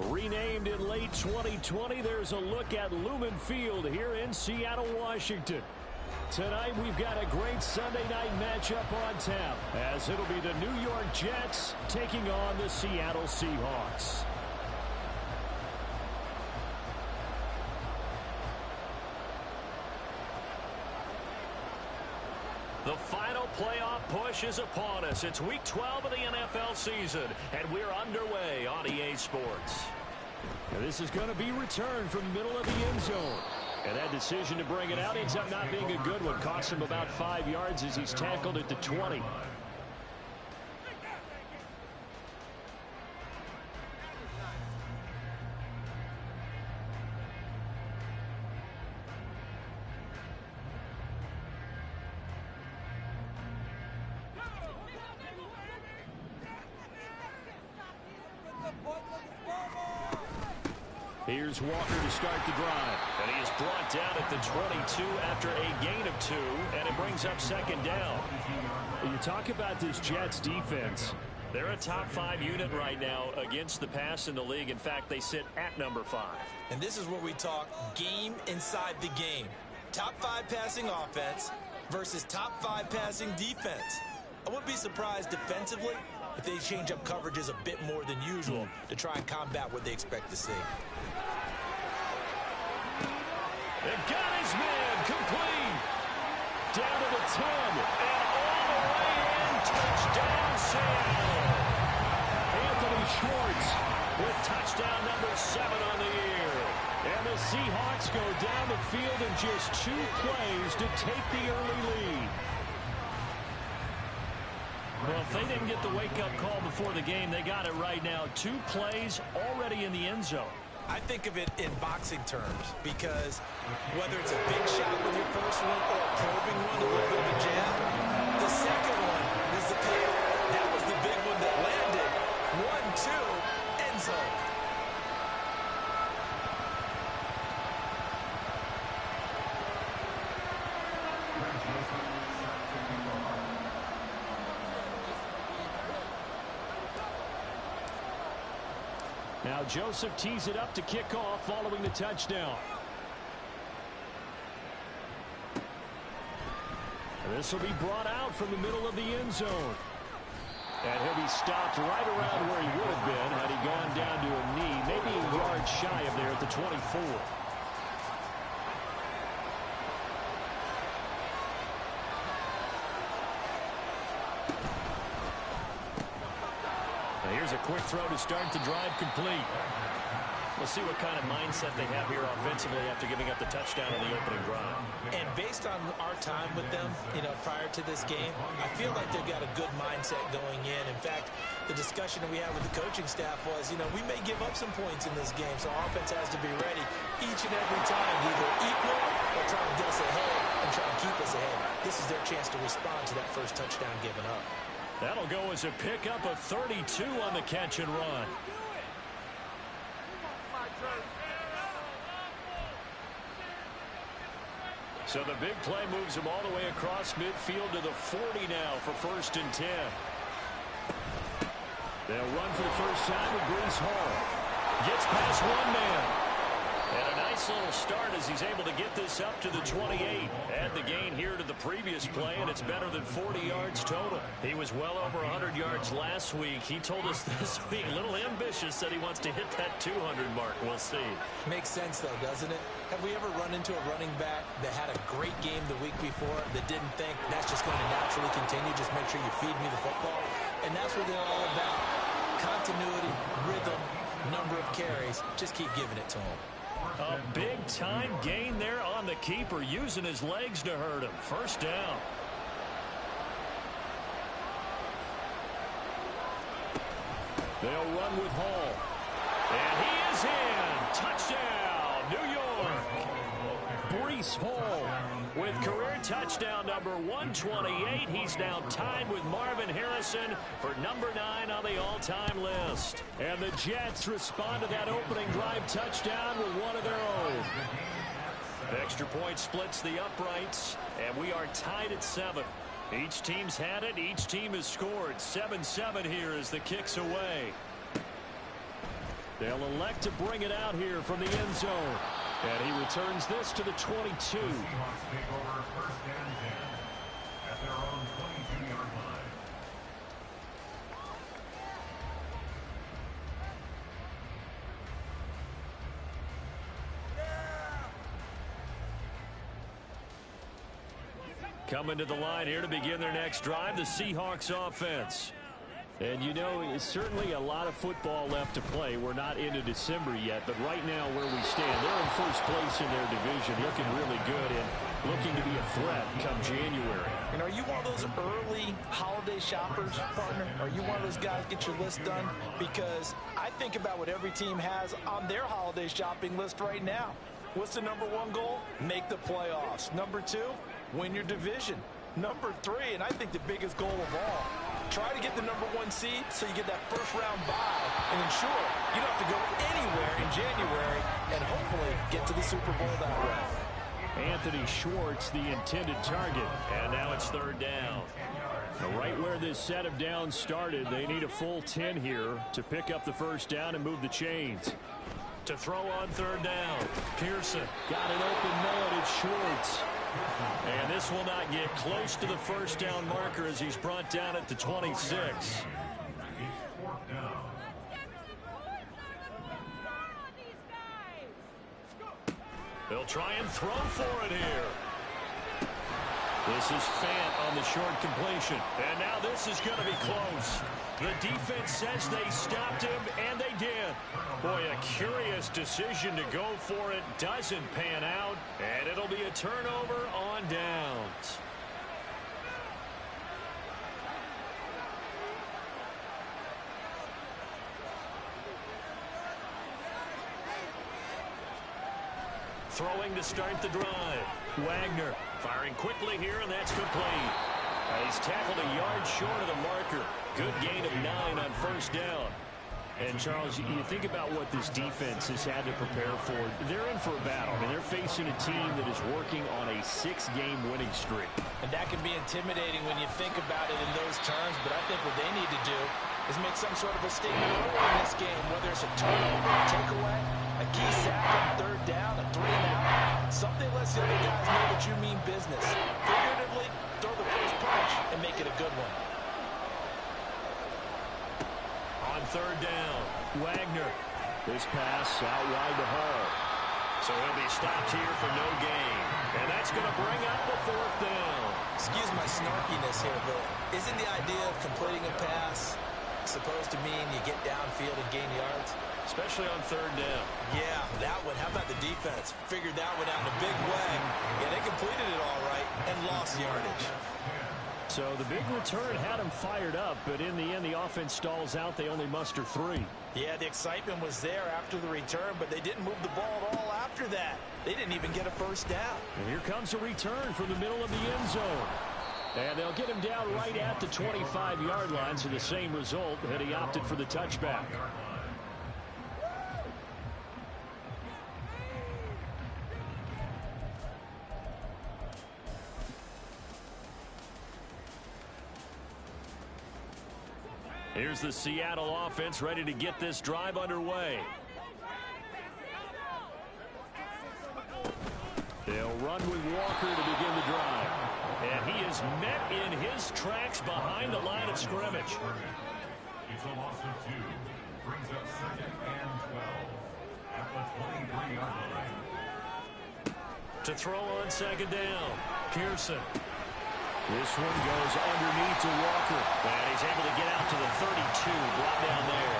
Renamed in late 2020, there's a look at Lumen Field here in Seattle, Washington. Tonight, we've got a great Sunday night matchup on tap, as it'll be the New York Jets taking on the Seattle Seahawks. The final playoff push is upon us. It's Week 12 of the NFL season, and we're underway on EA Sports. Now, this is going to be returned from the middle of the end zone. And that decision to bring it out ends up not being a good one. Cost him about 5 yards as he's tackled at the 20. Here's Walker to start the drive. And he is brought down at the 22 after a gain of 2, and it brings up second down. You talk about this Jets defense. They're a top 5 unit right now against the pass in the league. In fact, they sit at number 5. And this is where we talk game inside the game. Top 5 passing offense versus top 5 passing defense. I wouldn't be surprised defensively if they change up coverages a bit more than usual to try and combat what they expect to see. They got his man complete. Down to the 10 and all the way in. Touchdown, Seattle. Anthony Schwartz with touchdown number 7 on the year. And the Seahawks go down the field in just 2 plays to take the early lead. Well, if they didn't get the wake-up call before the game, they got it right now. 2 plays already in the end zone. I think of it in boxing terms because whether it's a big shot with your first one or a probing one, a little bit of a jab, the second one is the payoff. That was the big one that landed. 1-2, end zone. Now Joseph tees it up to kick off following the touchdown. And this will be brought out from the middle of the end zone. And he'll be stopped right around where he would have been had he gone down to a knee, maybe a yard shy of there at the 24. Here's a quick throw to start the drive complete. We'll see what kind of mindset they have here offensively after giving up the touchdown in the opening drive. And based on our time with them, prior to this game, I feel like they've got a good mindset going in. In fact, the discussion that we had with the coaching staff was, we may give up some points in this game, so our offense has to be ready each and every time, either equal or try and get us ahead and try and keep us ahead. This is their chance to respond to that first touchdown given up. That'll go as a pickup of 32 on the catch and run. So the big play moves him all the way across midfield to the 40 now for 1st and 10. They'll run for the first time with Breece Hall. Gets past one man. And a nice little start as he's able to get this up to the 28. Add the gain here to the previous play, and it's better than 40 yards total. He was well over 100 yards last week. He told us this week, a little ambitious, said he wants to hit that 200 mark. We'll see. Makes sense, though, doesn't it? Have we ever run into a running back that had a great game the week before that didn't think that's just going to naturally continue? Just make sure you feed me the football. And that's what they're all about. Continuity, rhythm, number of carries. Just keep giving it to him. A big-time gain there on the keeper, using his legs to hurt him. First down. They'll run with Hall. And he is in. Touchdown, New York. Breece Hall with career touchdown number 128. He's now tied with Marvin Harrison for number 9 on the all-time list. And the Jets respond to that opening drive touchdown with one of their own. Extra point splits the uprights, and we are tied at 7. Each team's had it. Each team has scored. 7-7 here as the kick's away. They'll elect to bring it out here from the end zone. And he returns this to the 22. Coming to the line here to begin their next drive, the Seahawks offense. And you know, it's certainly a lot of football left to play. We're not into December yet, but right now where we stand, they're in first place in their division, looking really good and looking to be a threat come January. And are you one of those early holiday shoppers, partner? Are you one of those guys get your list done? Because I think about what every team has on their holiday shopping list right now. What's the number one goal? Make the playoffs. Number two, win your division. Number three, and I think the biggest goal of all, try to get the number one seed so you get that first round bye and ensure you don't have to go anywhere in January and hopefully get to the Super Bowl that way. Anthony Schwartz, the intended target, and now it's third down. Right where this set of downs started, they need a full 10 here to pick up the first down and move the chains. To throw on third down, Pearson got an open man. It's Schwartz. And this will not get close to the first down marker as he's brought down at the 26. They'll try and throw for it here. This is Fant on the short completion. And now this is going to be close. The defense says they stopped him, and they did. Boy, a curious decision to go for it. Doesn't pan out, and it'll be a turnover on downs. Throwing to start the drive. Wagner firing quickly here, and that's complete. He's tackled a yard short of the marker. Good gain of 9 on first down. And, Charles, you think about what this defense has had to prepare for. They're in for a battle. I mean, they're facing a team that is working on a 6-game winning streak. And that can be intimidating when you think about it in those terms, but I think what they need to do is make some sort of a statement early in this game, whether it's a turnover, a takeaway, a key sack on third down, a 3-and-out. Something lets the other guys know that you mean business. Figuratively, throw the first punch and make it a good one. On third down, Wagner. This pass out wide to Hall. So he'll be stopped here for no gain. And that's going to bring up the fourth down. Excuse my snarkiness here, but isn't the idea of completing a pass supposed to mean you get downfield and gain yards? Especially on third down. Yeah, that one. How about the defense? Figured that one out in a big way. Yeah, they completed it all right and lost yardage. So the big return had them fired up, but in the end, the offense stalls out. They only muster 3. Yeah, the excitement was there after the return, but they didn't move the ball at all after that. They didn't even get a first down. And here comes a return from the middle of the end zone. And they'll get him down right at the 25-yard line, so the same result, and he opted for the touchback. Here's the Seattle offense ready to get this drive underway. They'll run with Walker to begin the drive. And he is met in his tracks behind the line of scrimmage. It's a loss of 2. Brings up 2nd and 12 at the 23-yard line. To throw on second down, Pearson. This one goes underneath to Walker. And he's able to get out to the 32, brought down there.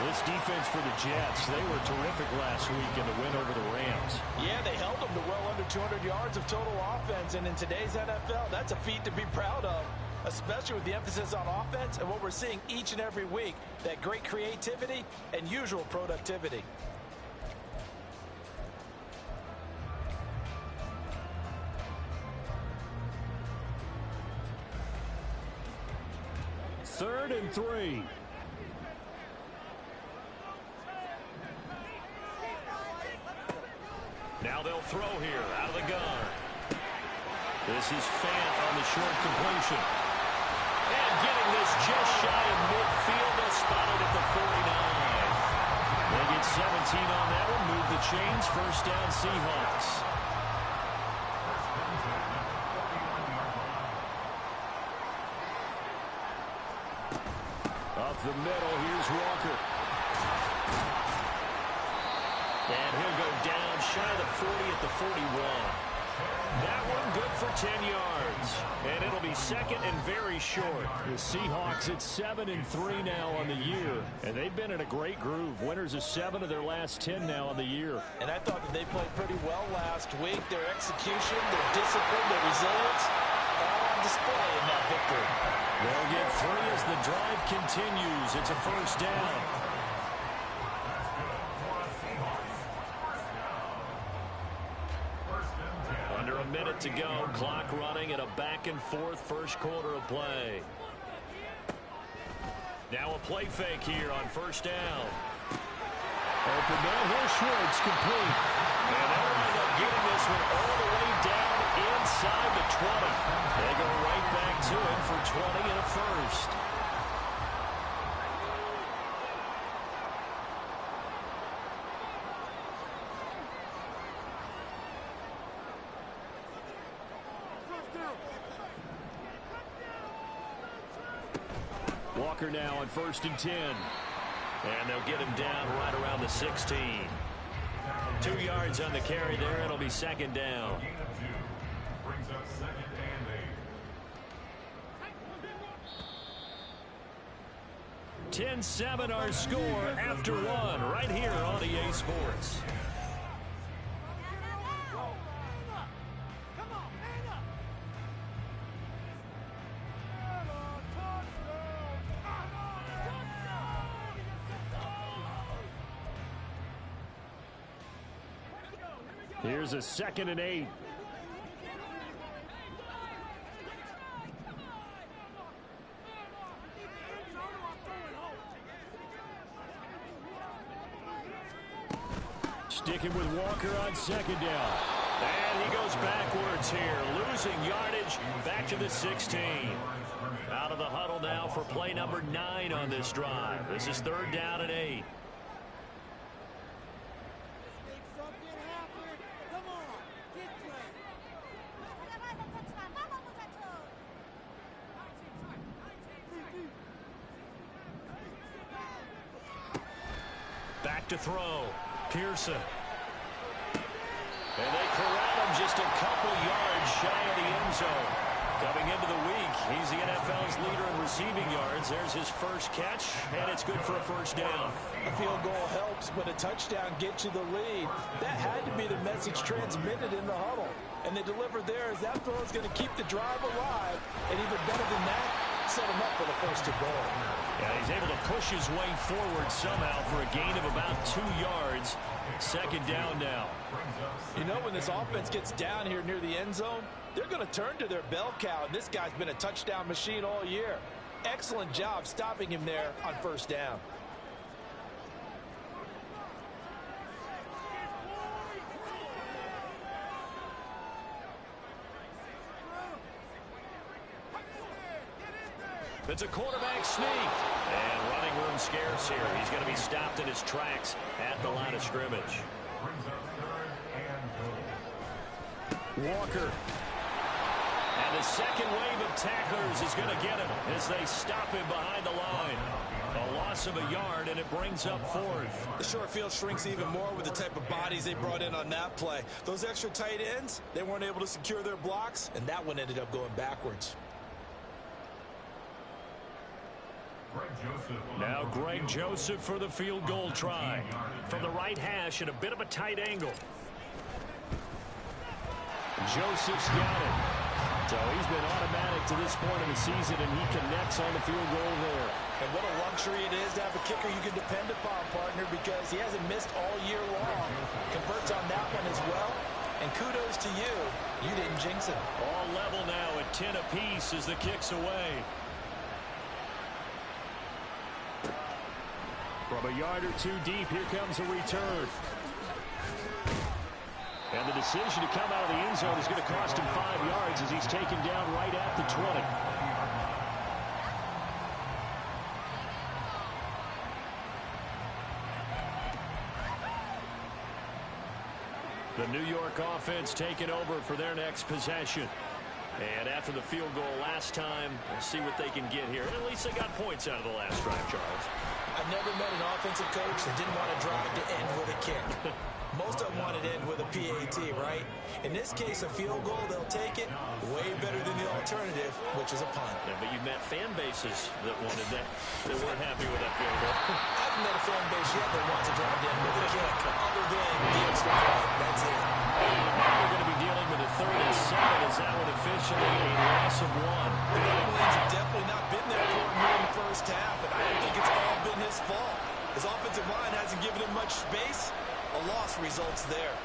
This defense for the Jets, they were terrific last week in the win over the Rams. Yeah, they held them to well under 200 yards of total offense. And in today's NFL, that's a feat to be proud of, especially with the emphasis on offense and what we're seeing each and every week, that great creativity and usual productivity. Third and 3. Now they'll throw here out of the gun. This is Fant on the short completion. And getting this just shy of midfield, they'll spot it at the 49. They get 17 on that one. Move the chains. First down, Seahawks. Up the middle, here's Walker. And he'll go down shy of the 40 at the 41. That one good for 10 yards. And it'll be second and very short. The Seahawks at 7-3 now on the year. And they've been in a great groove. Winners of 7 of their last 10 now on the year. And I thought that they played pretty well last week. Their execution, their discipline, their resilience, all on display in that victory. They'll get 3 as the drive continues. It's a first down. Under a minute to go. Clock running at a back-and-forth first quarter of play. Now a play fake here on first down. Open man, here's Schwartz, complete. And they'll wind up getting this one all the way down inside the 20. They go right back to it for 20 and a first. Walker now on 1st and 10. And they'll get him down right around the 16. 2 yards on the carry there. It'll be second down. Brings up second and 8. 10-7 our score after one right here on EA Sports. Here's a 2nd and 8. Sticking with Walker on 2nd down. And he goes backwards here, losing yardage back to the 16. Out of the huddle now for play number 9 on this drive. This is 3rd down and 8. Back to throw. Pearson. And they corral him just a couple yards shy of the end zone. Coming into the week, he's the NFL's leader in receiving yards. There's his first catch, and it's good for a first down. A field goal helps, but a touchdown gets you the lead. That had to be the message transmitted in the huddle. And they delivered there as that throw is going to keep the drive alive. And even better than that, set him up for the first to goal. Yeah, he's able to push his way forward somehow for a gain of about 2 yards. Second down now. You know, when this offense gets down here near the end zone, they're going to turn to their bell cow. And this guy's been a touchdown machine all year. Excellent job stopping him there on first down. It's a quarterback sneak. And running room scarce here. He's going to be stopped in his tracks at the line of scrimmage. Walker. And the second wave of tacklers is going to get him as they stop him behind the line. A loss of a yard, and it brings up 4th. The short field shrinks even more with the type of bodies they brought in on that play. Those extra tight ends, they weren't able to secure their blocks, and that one ended up going backwards. Now Greg Joseph for the field goal try. From the right hash at a bit of a tight angle. Joseph's got it. So he's been automatic to this point in the season, and he connects on the field goal there. And what a luxury it is to have a kicker you can depend upon, partner, because he hasn't missed all year long. Converts on that one as well. And kudos to you. You didn't jinx it. All level now at 10 apiece as the kick's away. From a yard or two deep, here comes a return. And the decision to come out of the end zone is going to cost him 5 yards as he's taken down right at the 20. The New York offense taking over for their next possession. And after the field goal last time, we'll see what they can get here. At least they got points out of the last drive, Charles. I've never met an offensive coach that didn't want to drive to end with a kick. Most of them wanted to end with a PAT, right? In this case, a field goal, they'll take it way better than the alternative, which is a punt. Yeah, but you've met fan bases that wanted that, that weren't happy with that field goal. I haven't met a fan base yet that wants to drive to end with a kick, other than the extra point. That's it. Now we're going to be dealing with a 3rd and 7. Is that one officially a loss of 1? The running lanes have definitely not been there for him here in the first half, and I don't think it's all been his fault. His offensive line hasn't given him much space. A loss results there.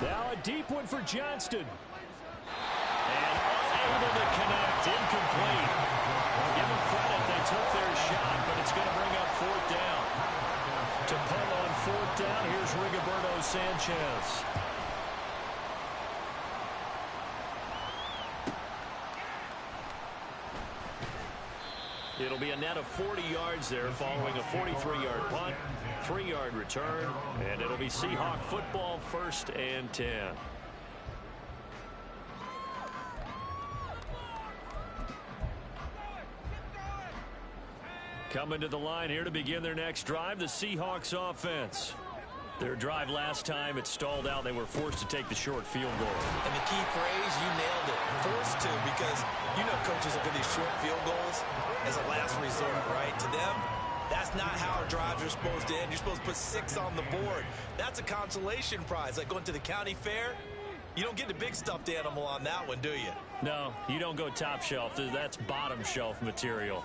Now a deep one for Johnston. And unable to connect. Incomplete. Well, give them credit. They took their shot, but it's going to bring up 4th down. To punt on 4th down, here's Rigoberto Sanchez. It'll be a net of 40 yards there following a 43-yard punt, 3-yard return, and it'll be Seahawk football, 1st and 10. Coming to the line here to begin their next drive, the Seahawks offense. Their drive last time, it stalled out. They were forced to take the short field goal. And the key phrase, you nailed it. Forced to, because you know coaches look at these short field goals as a last resort, right? To them, that's not how drives are supposed to end. You're supposed to put 6 on the board. That's a consolation prize. Like going to the county fair, you don't get the big stuffed animal on that one, do you? No, you don't go top shelf. That's bottom shelf material.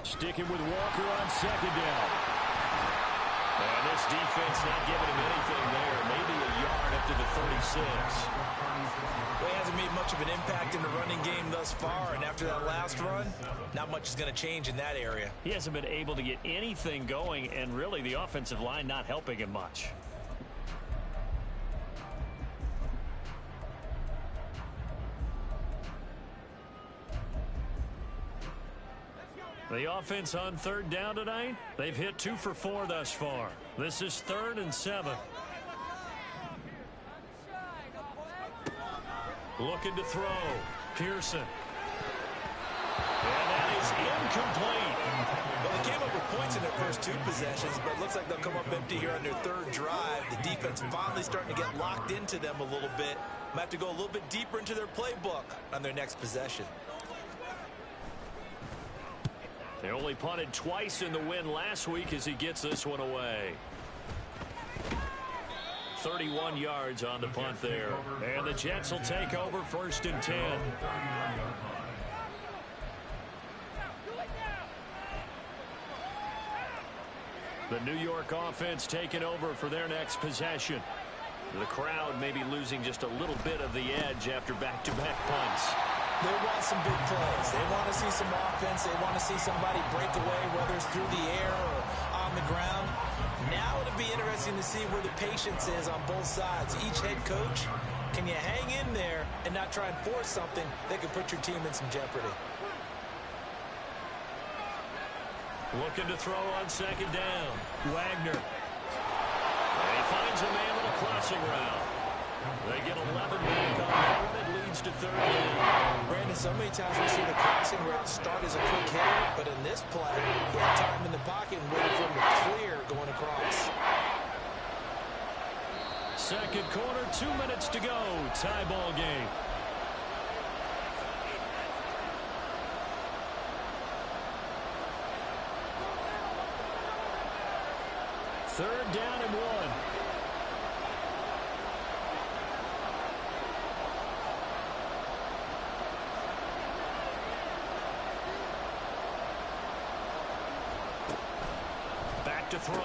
Sticking with Walker on 2nd down. And this defense not giving him anything there. Maybe a yard up to the 36. Well, he hasn't made much of an impact in the running game thus far, and after that last run, not much is going to change in that area. He hasn't been able to get anything going, and really the offensive line not helping him much. The offense on 3rd down tonight, they've hit 2 for 4 thus far. This is 3rd and 7. Looking to throw. Pearson. And that is incomplete. Well, they came up with points in their first 2 possessions, but it looks like they'll come up empty here on their 3rd drive. The defense finally starting to get locked into them a little bit. Might have to go a little bit deeper into their playbook on their next possession. They only punted twice in the win last week as he gets this one away. 31 yards on the punt there. And the Jets will take over 1st and 10. The New York offense taking over for their next possession. The crowd may be losing just a little bit of the edge after back-to-back punts. They want some big plays. They want to see some offense. They want to see somebody break away, whether it's through the air or on the ground. Now it'll be interesting to see where the patience is on both sides. Each head coach, can you hang in there and not try and force something that could put your team in some jeopardy? Looking to throw on 2nd down. Wagner. And he finds a man with a crossing route. They get 11 back on that one. It leads to 3rd down. Brandon, so many times we see the crossing route start as a quick hitter, but in this play, he had time in the pocket and waited for him to clear going across. 2nd quarter, 2 minutes to go. Tie ball game. Third down and 1. Back to throw.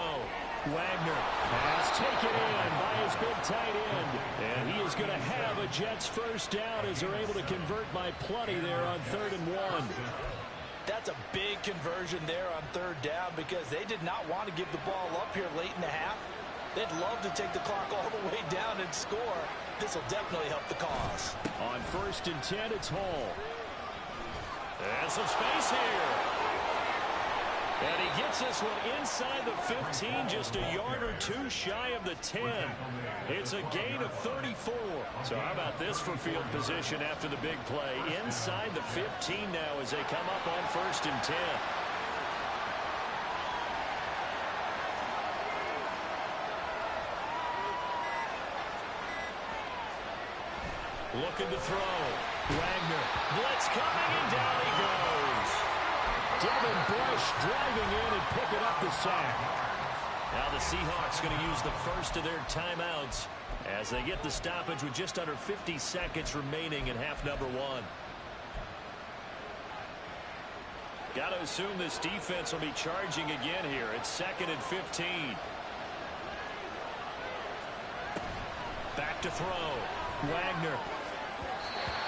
Wagner has taken in by his big tight end. And he is going to have a Jets first down as they're able to convert by plenty there on 3rd and 1. That's a big conversion there on 3rd down because they did not want to give the ball up here late in the half. They'd love to take the clock all the way down and score. This will definitely help the cause. On 1st and 10, it's Hall. And some space here. And he gets this one inside the 15, just a yard or two shy of the 10. It's a gain of 34. So how about this for field position after the big play? Inside the 15 now as they come up on 1st and 10. Looking to throw. Wagner. Blitz coming, and down he goes. Devin Bush driving in and picking up the sack. Now the Seahawks going to use the first of their timeouts as they get the stoppage with just under 50 seconds remaining in half number 1. Got to assume this defense will be charging again here. It's 2nd and 15. Back to throw. Wagner.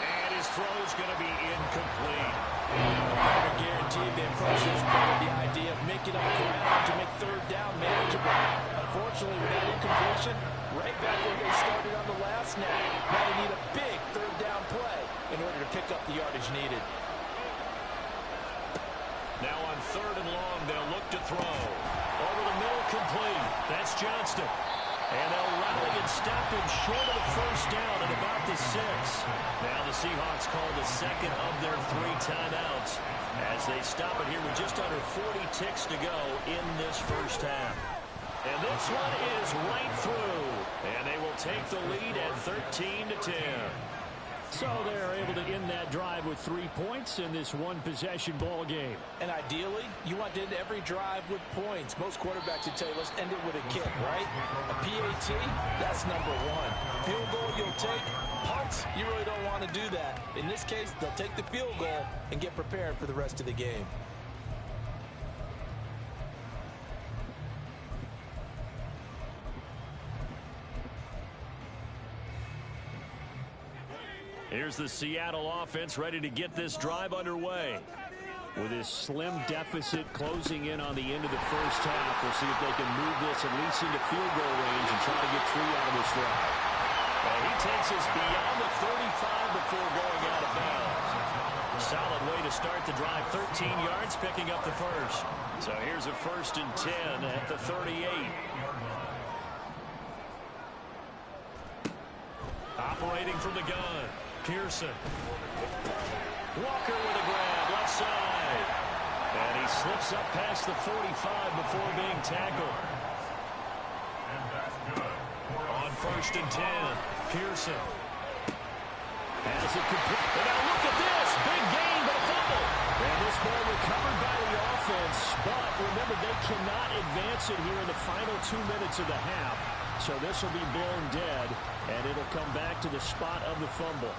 And his throw's going to be incomplete. I guarantee they approach this play with the idea of making up ground to make 3rd down manageable. Unfortunately, with that incompletion, right back where they started on the last snap. Now they need a big 3rd down play in order to pick up the yardage needed. Now on 3rd and long, they'll look to throw. Over the middle, complete. That's Johnston. And they'll rally and stop him short of the 1st down at about the 6. Now the Seahawks call the 2nd of their 3 timeouts as they stop it here with just under 40 ticks to go in this 1st half. And this one is right through. And they will take the lead at 13-10. So they're able to end that drive with 3 points in this one-possession ball game. And ideally, you want to end every drive with points. Most quarterbacks would tell you, let's end it with a kick, right? A PAT, that's number 1. Field goal, you'll take. Punts, you really don't want to do that. In this case, they'll take the field goal and get prepared for the rest of the game. Here's the Seattle offense ready to get this drive underway. With this slim deficit closing in on the end of the 1st half, we'll see if they can move this at least into field goal range and try to get 3 out of this drive. And he takes us beyond the 35 before going out of bounds. Solid way to start the drive. 13 yards, picking up the 1st. So here's a 1st and 10 at the 38. Operating from the gun. Pearson. Walker with a grab, left side. And he slips up past the 45 before being tackled. On 1st and 10, Pearson. Has it complete. And now look at this. Big gain, but a fumble. And this ball recovered by the offense. But remember, they cannot advance it here in the final 2 minutes of the half. So this will be blown dead, and it'll come back to the spot of the fumble.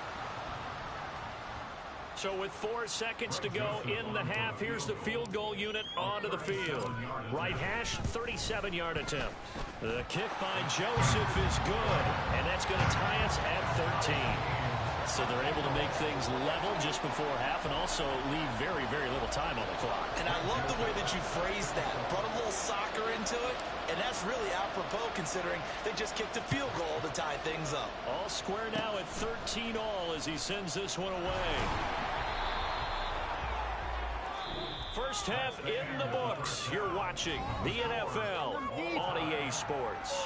So with 4 seconds to go in the half, here's the field goal unit onto the field. Right hash, 37-yard attempt. The kick by Joseph is good, and that's going to tie us at 13. So they're able to make things level just before half and also leave very, very little time on the clock. And I love the way that you phrased that. Brought a little soccer into it, and that's really apropos considering they just kicked a field goal to tie things up. All square now at 13 all as he sends this one away. First half in the books. You're watching the NFL on EA Sports.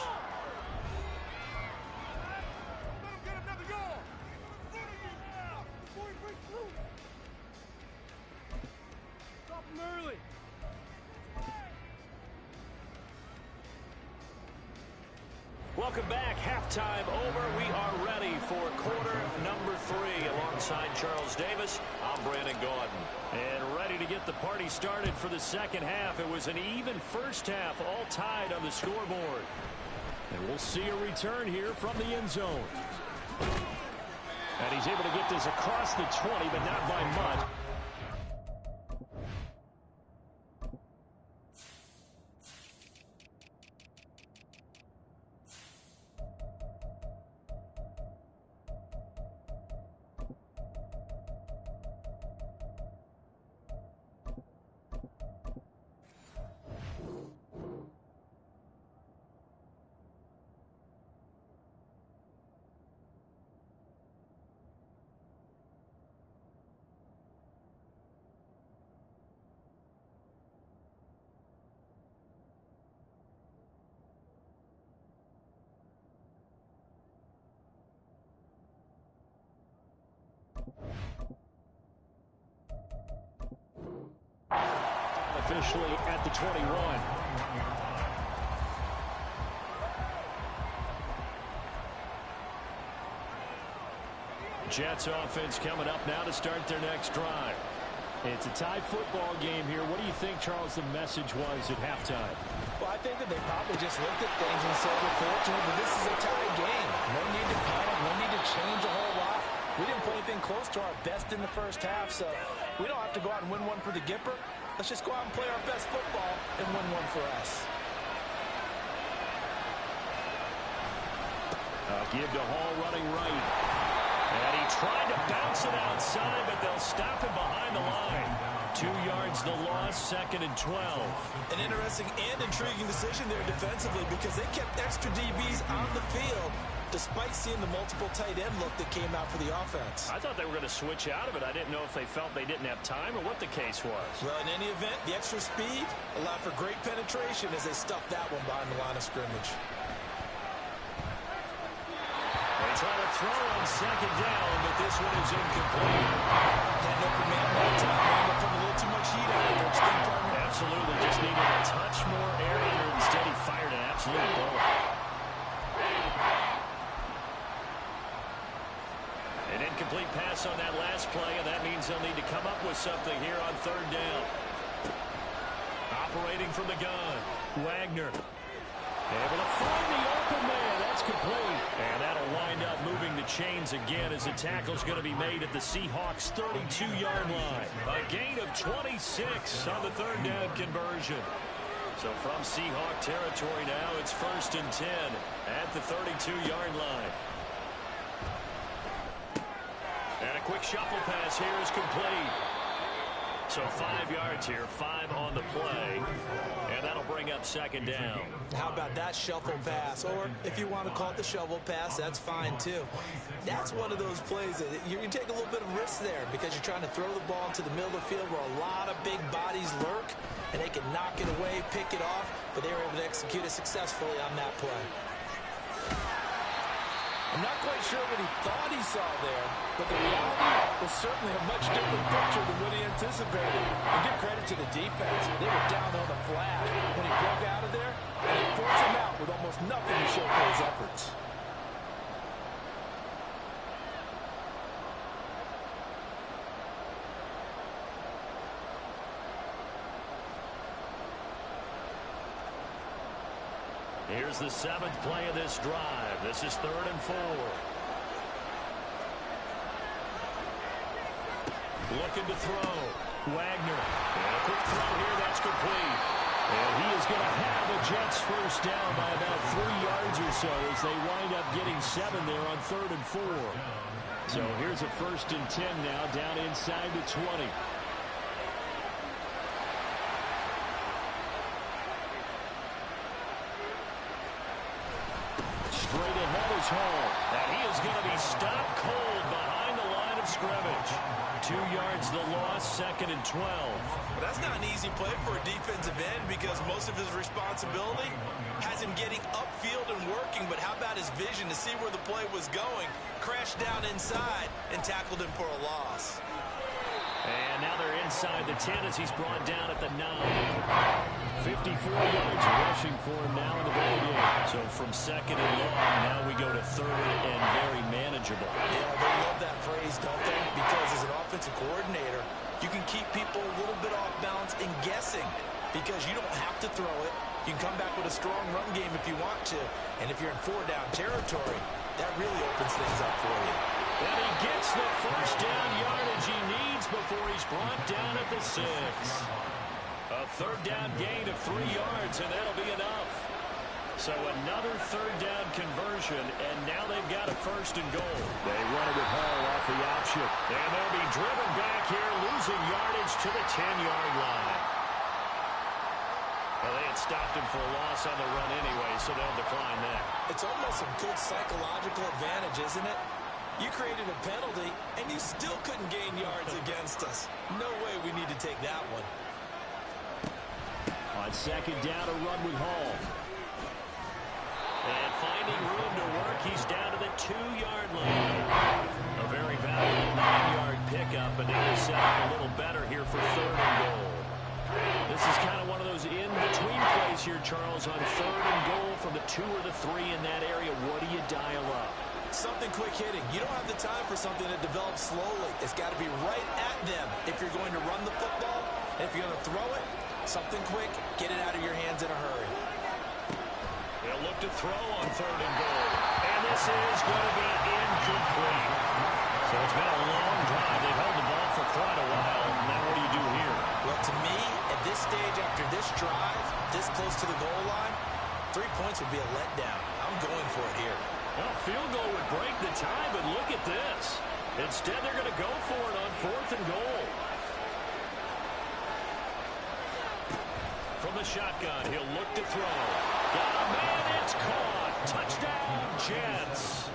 Welcome back. Halftime over. We are ready for quarter number 3. Alongside Charles Davis, I'm Brandon Gaudin. And ready to get the party started for the 2nd half. It was an even first half, all tied on the scoreboard. And we'll see a return here from the end zone. And he's able to get this across the 20, but not by much. officially at the 21. Jets offense coming up now to start their next drive. It's a tie football game here. What do you think, Charles, the message was at halftime? Well, I think that they probably just looked at things and said, we're fortunate that this is a tie game. No need to panic, no need to change a whole lot. We didn't play anything close to our best in the first half, so we don't have to go out and win one for the Gipper. Let's just go out and play our best football and win one for us. Give to Hall running right. And he tried to bounce it outside, but they'll stop him behind the line. 2 yards the loss, 2nd and 12. An interesting and intriguing decision there defensively because they kept extra DBs on the field despite seeing the multiple tight end look that came out for the offense. I thought they were going to switch out of it. I didn't know if they felt they didn't have time or what the case was. Well, in any event, the extra speed allowed for great penetration as they stuffed that one behind the line of scrimmage. They try to throw on 2nd down, but this one is incomplete. Had no command that time. Ended up putting a little too much heat on it. Absolutely, just needed a touch more air under. Instead, he fired an absolute bullet. An incomplete pass on that last play, and that means they'll need to come up with something here on 3rd down. Operating from the gun, Wagner. Able to find the open man. That's complete. And that'll wind up moving the chains again as the tackle's going to be made at the Seahawks' 32-yard line. A gain of 26 on the 3rd down conversion. So from Seahawk territory now, it's 1st and 10 at the 32-yard line. And a quick shuffle pass here is complete. So 5 yards here, 5 on the play. And that'll bring up 2nd down. How about that shuffle pass? Or if you want to call it the shovel pass, that's fine too. That's one of those plays that you can take a little bit of risk there because you're trying to throw the ball into the middle of the field where a lot of big bodies lurk, and they can knock it away, pick it off, but they were able to execute it successfully on that play. I'm not quite sure what he thought he saw there, but the reality was certainly a much different picture than what he anticipated. And give credit to the defense. They were down on the flat when he broke out of there, and they forced him out with almost nothing to show for his efforts. Here's the 7th play of this drive. This is 3rd and 4. Looking to throw. Wagner. And a quick throw here. That's complete. And he is going to have the Jets first down by about 3 yards or so as they wind up getting 7 there on 3rd and 4. So here's a 1st and 10 now down inside the 20. Straight ahead is Hall. And he is going to be stopped cold behind the line of scrimmage. 2 yards the loss, 2nd and 12. Well, that's not an easy play for a defensive end because most of his responsibility has him getting upfield and working, but how about his vision to see where the play was going, crashed down inside, and tackled him for a loss. And now they're inside the 10 as he's brought down at the 9. 54 yards rushing for him now in the ball game. So from 2nd and long, now we go to 3rd and very manageable. Yeah, they love that phrase, don't they? Because as an offensive coordinator, you can keep people a little bit off balance and guessing because you don't have to throw it. You can come back with a strong run game if you want to. And if you're in 4-down territory, that really opens things up for you. And he gets the first down yardage he needs before he's brought down at the 6. A 3rd down gain of 3 yards, and that'll be enough. So another 3rd down conversion, and now they've got a 1st and goal. They run it with Hall off the option. And they'll be driven back here, losing yardage to the 10-yard line. Well, they had stopped him for a loss on the run anyway, so they'll decline that. It's almost a good psychological advantage, isn't it? You created a penalty, and you still couldn't gain yards against us. No way we need to take that one. On 2nd down, a run with Hall. And finding room to work, he's down to the 2-yard line. A very valuable 9-yard pickup, but they will set up a little better here for 3rd and goal. This is kind of one of those in-between plays here, Charles, on 3rd and goal from the 2 or the 3 in that area. What do you dial up? Something quick hitting. You don't have the time for something that develops slowly. It's got to be right at them if you're going to run the football. And if you're going to throw it, something quick, get it out of your hands in a hurry. They'll look to throw on 3rd and goal. And this is going to be incomplete. So it's been a long drive. They've held the ball for quite a while. Now what do you do here? Well, to me, at this stage, after this drive, this close to the goal line, 3 points would be a letdown. I'm going for it here. Well, field goal would break the tie, but look at this. Instead, they're going to go for it on 4th and goal. From the shotgun, he'll look to throw. Got a man, it's caught. Touchdown, Jets.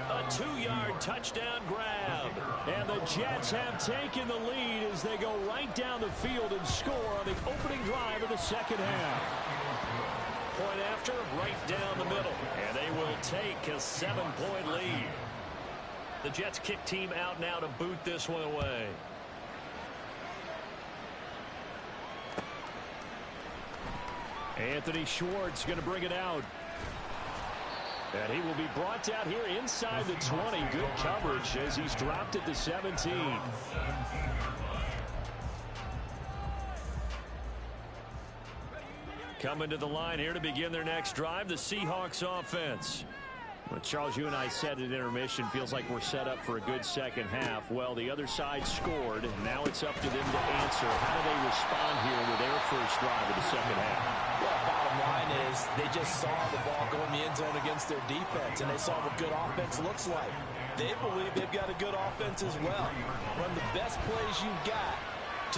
A 2-yard touchdown grab. And the Jets have taken the lead as they go right down the field and score on the opening drive of the second half. Point after, right down the middle. And they will take a 7-point lead. The Jets kick team out now to boot this one away. Anthony Schwartz going to bring it out. And he will be brought out here inside the 20. Good coverage as he's dropped at the 17. Coming to the line here to begin their next drive, the Seahawks offense. Well, Charles, you and I said at intermission, feels like we're set up for a good second half. Well, the other side scored, and now it's up to them to answer. How do they respond here with their first drive of the second half? Well, bottom line is they just saw the ball go in the end zone against their defense, and they saw what good offense looks like. They believe they've got a good offense as well. Run the best plays you've got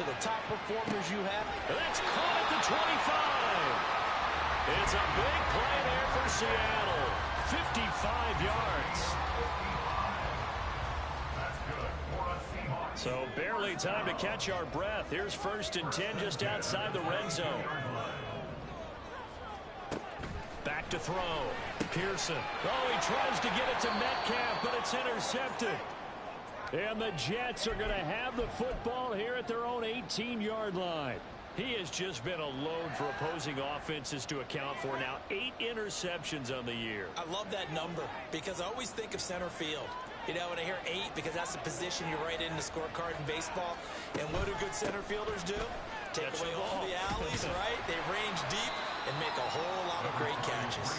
to the top performers you have. That's caught at the 25. It's a big play there for Seattle. 55 yards. So barely time to catch our breath. Here's 1st and 10 just outside the red zone. Back to throw. Pearson. Oh, he tries to get it to Metcalf, but it's intercepted. And the Jets are going to have the football here at their own 18-yard line. He has just been a load for opposing offenses to account for. Now 8 interceptions on the year. I love that number because I always think of center field. You know, when I hear 8, because that's the position you write in the scorecard in baseball. And what do good center fielders do? Take away all the alleys, right? They range deep and make a whole lot of great catches.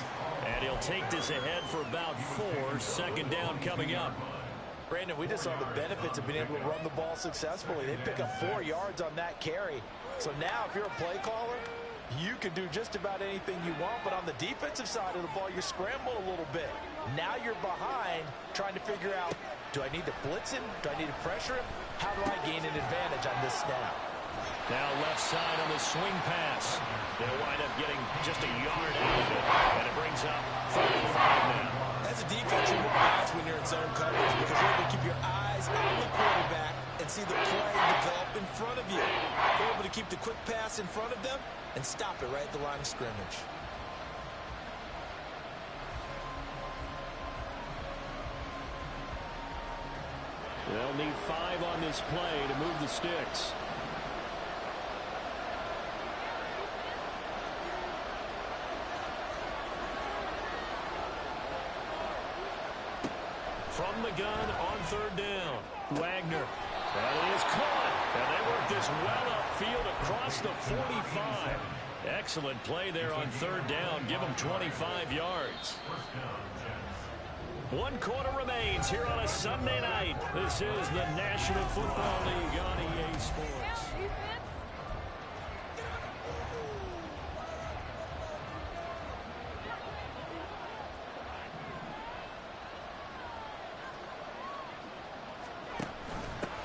And he'll take this ahead for about 4. Second down coming up. Brandon, we just saw the benefits of being able to run the ball successfully. They pick up 4 yards on that carry. So now if you're a play caller, you can do just about anything you want. But on the defensive side of the ball, you scramble a little bit. Now you're behind trying to figure out, do I need to blitz him? Do I need to pressure him? How do I gain an advantage on this snap? Now left side on the swing pass. They'll wind up getting just a yard out of it. And it brings up 35 now. As a defense, you want guys when you're in zone coverage because you're able to keep your eyes on the quarterback and see the play develop in front of you. You're able to keep the quick pass in front of them and stop it right at the line of scrimmage. They'll need 5 on this play to move the sticks. From the gun on 3rd down. Wagner. That is caught. And they work this well upfield across the 45. Excellent play there on 3rd down. Give them 25 yards. 1 quarter remains here on a Sunday night. This is the National Football League on EA Sports.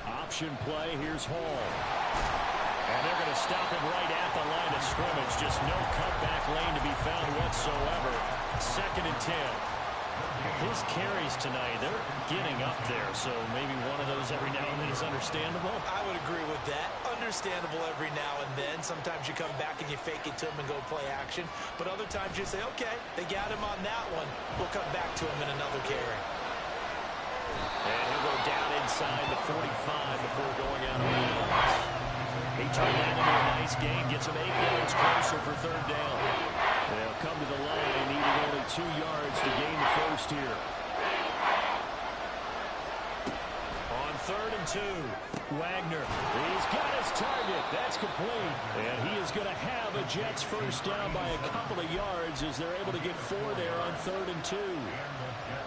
Option play, here's Hall. And they're going to stop him right at the line of scrimmage. Just no cutback lane to be found whatsoever. 2nd and 10. His carries tonight, they're getting up there. So maybe one of those every now and then is understandable. I would agree with that. Understandable every now and then. Sometimes you come back and you fake it to him and go play action. But other times you say, okay, they got him on that one. We'll come back to him in another carry. And he'll go down inside the 45 before going out of bounds. He turned that into a nice gain, gets him 8 yards closer for third down. They'll come to the line, needing only 2 yards to gain the first here. On 3rd and 2, Wagner. He's got his target. That's complete. And he is going to have a Jets first down by a couple of yards as they're able to get 4 there on 3rd and 2.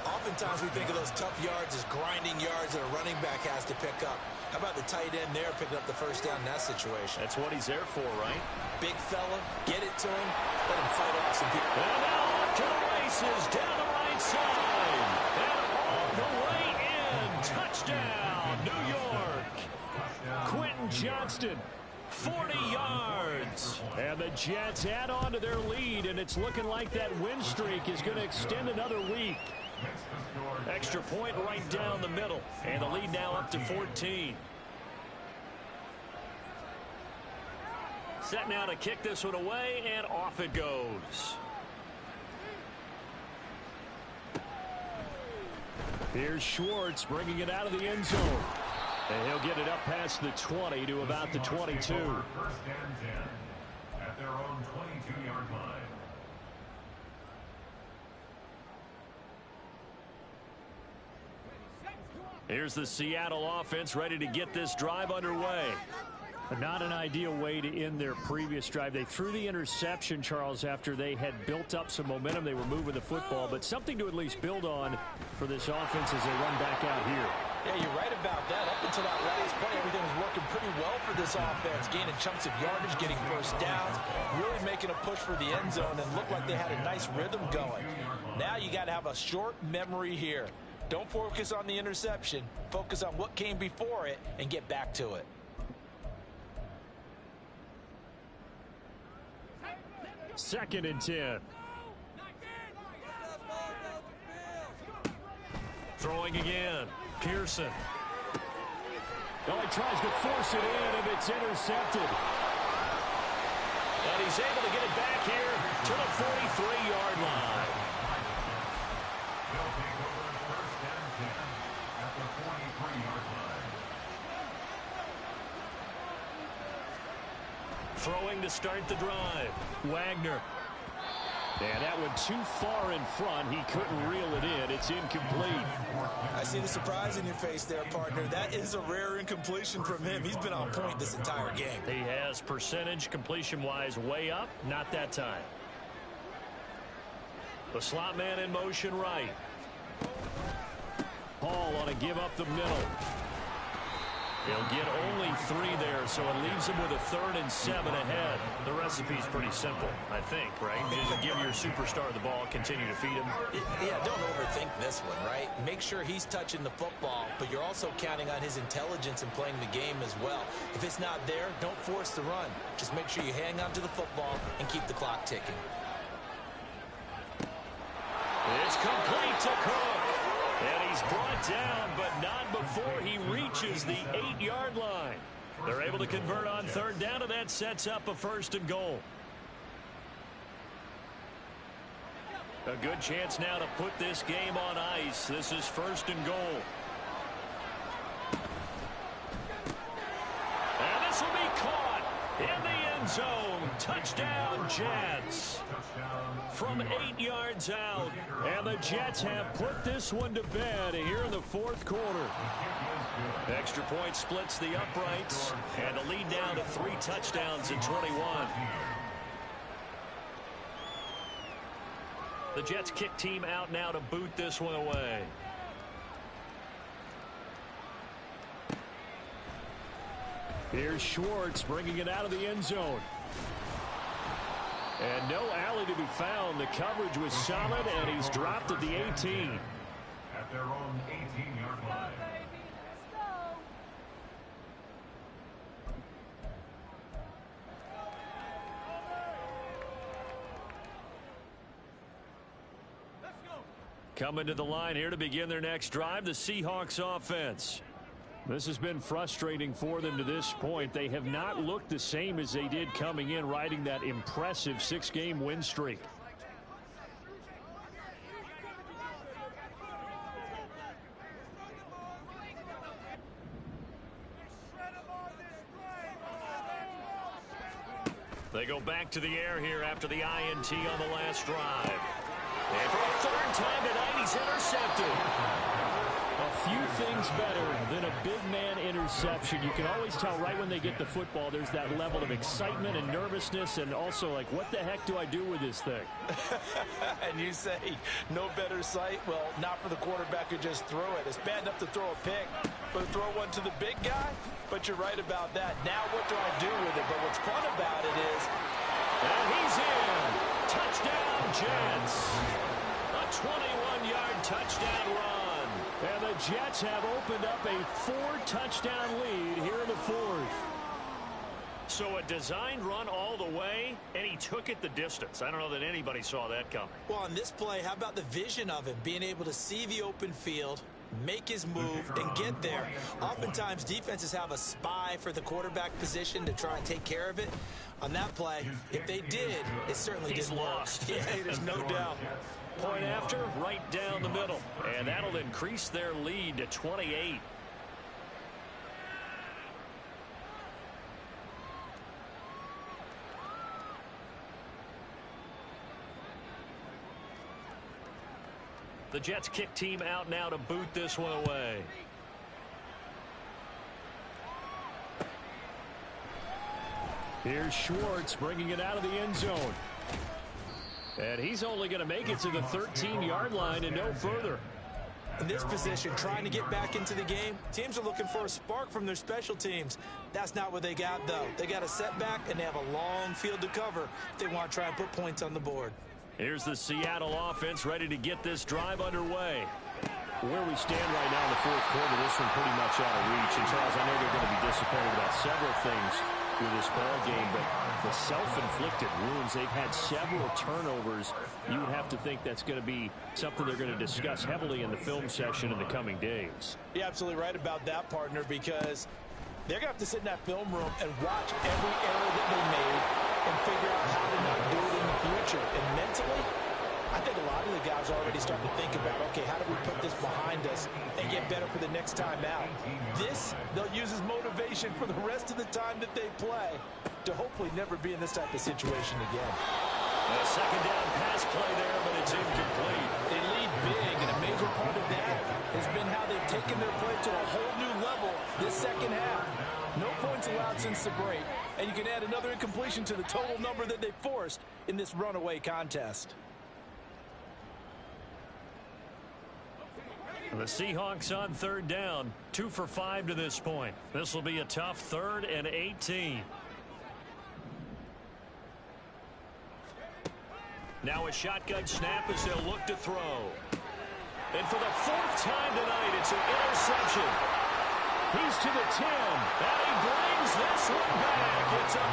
Oftentimes we think of those tough yards as grinding yards that a running back has to pick up. How about the tight end there picking up the first down in that situation? That's what he's there for, right? Big fella, get it to him, let him fight off some people. And now off to the races, down the right side. And all the way in. Touchdown, New York. Quentin Johnston, 40 yards. And the Jets add on to their lead, and it's looking like that win streak is going to extend another week. Extra point right down the middle, and the lead now up to 14. Set now to kick this one away, and off it goes. Here's Schwartz bringing it out of the end zone. And he'll get it up past the 20 to about the 22. First and 10 at their own 22-yard line. Here's the Seattle offense ready to get this drive underway. Not an ideal way to end their previous drive. They threw the interception, Charles, after they had built up some momentum. They were moving the football, but something to at least build on for this offense as they run back out here. Yeah, you're right about that. Up until that last play, everything was working pretty well for this offense, gaining chunks of yardage, getting first downs, really making a push for the end zone, and looked like they had a nice rhythm going. Now you got to have a short memory here. Don't focus on the interception. Focus on what came before it and get back to it. Second and 10. Throwing again. Pearson. Oh, he tries to force it in, and it's intercepted. And he's able to get it back here to the 43-yard line. They'll take over first and 10 at the 43-yard line. Throwing to start the drive. Wagner. And that one too far in front. He couldn't reel it in. It's incomplete. I see the surprise in your face there, partner. That is a rare incompletion from him. He's been on point this entire game. He has percentage completion-wise way up. Not that time. The slot man in motion right. Hall on a give up the middle. He'll get only 3 there, so it leaves him with a 3rd and 7 ahead. The recipe's pretty simple, I think, right? Just give your superstar the ball, continue to feed him. Yeah, don't overthink this one, right? Make sure he's touching the football, but you're also counting on his intelligence in playing the game as well. If it's not there, don't force the run. Just make sure you hang on to the football and keep the clock ticking. It's complete to Cook. And he's brought down, but not before he reaches the 8-yard line. They're able to convert on 3rd down, and that sets up a 1st and goal. A good chance now to put this game on ice. This is 1st and goal. And this will be caught in the end zone. Touchdown, Jets. From 8 yards out. And the Jets have put this one to bed here in the 4th quarter. Extra point splits the uprights. And the lead down to 3 touchdowns in 21. The Jets kick team out now to boot this one away. Here's Schwartz bringing it out of the end zone. And no alley to be found. The coverage was solid, and he's dropped at the 18. At their own 18-yard line. Coming to the line here to begin their next drive, the Seahawks offense. This has been frustrating for them to this point. They have not looked the same as they did coming in, riding that impressive 6-game win streak. go back to the air here after the INT on the last drive. And for a third time tonight, he's intercepted. A few things better than a big man interception. You can always tell right when they get the football, there's that level of excitement and nervousness, and also like, what the heck do I do with this thing? And you say, no better sight? Well, not for the quarterback who just threw it. It's bad enough to throw a pick, but throw one to the big guy? But you're right about that. Now what do I do with it? But what's fun about it is... And he's in. Touchdown, Jets. A 21-yard touchdown run. And the Jets have opened up a 4-touchdown lead here in the fourth. So a designed run all the way, and he took it the distance. I don't know that anybody saw that coming. Well, on this play, how about the vision of him? Being able to see the open field, make his move, and get there. Oftentimes, defenses have a spy for the quarterback position to try and take care of it. On that play, if they did, it certainly didn't work. Yeah, there's no doubt. Point after, right down the middle. And that'll increase their lead to 28. The Jets kick team out now to boot this one away. Here's Schwartz bringing it out of the end zone. And he's only going to make it to the 13-yard line and no further. In this position, trying to get back into the game, teams are looking for a spark from their special teams. That's not what they got, though. They got a setback, and they have a long field to cover if they want to try and put points on the board. Here's the Seattle offense ready to get this drive underway. Where we stand right now in the fourth quarter, this one pretty much out of reach. And, Charles, I know they're going to be disappointed about several things with this ball game, but the self-inflicted wounds, they've had several turnovers. You would have to think that's going to be something they're going to discuss heavily in the film session in the coming days. You're absolutely right about that, partner, because they're going to have to sit in that film room and watch every error that they made and figure out how to not do it in the future. And mentally, I think a lot of the guys are already starting to think about, okay, how do we put this behind us and get better for the next time out? This, they'll use as motivation for the rest of the time that they play to hopefully never be in this type of situation again. A second down pass play there, but it's incomplete. They lead big, and a major part of that has been how they've taken their play to a whole new level this second half. No points allowed since the break, and you can add another incompletion to the total number that they forced in this runaway contest. The Seahawks on third down, 2 for 5 to this point. This will be a tough 3rd and 18. Now a shotgun snap as they'll look to throw. And for the 4th time tonight, it's an interception. He's to the 10. And he brings this one back. It's a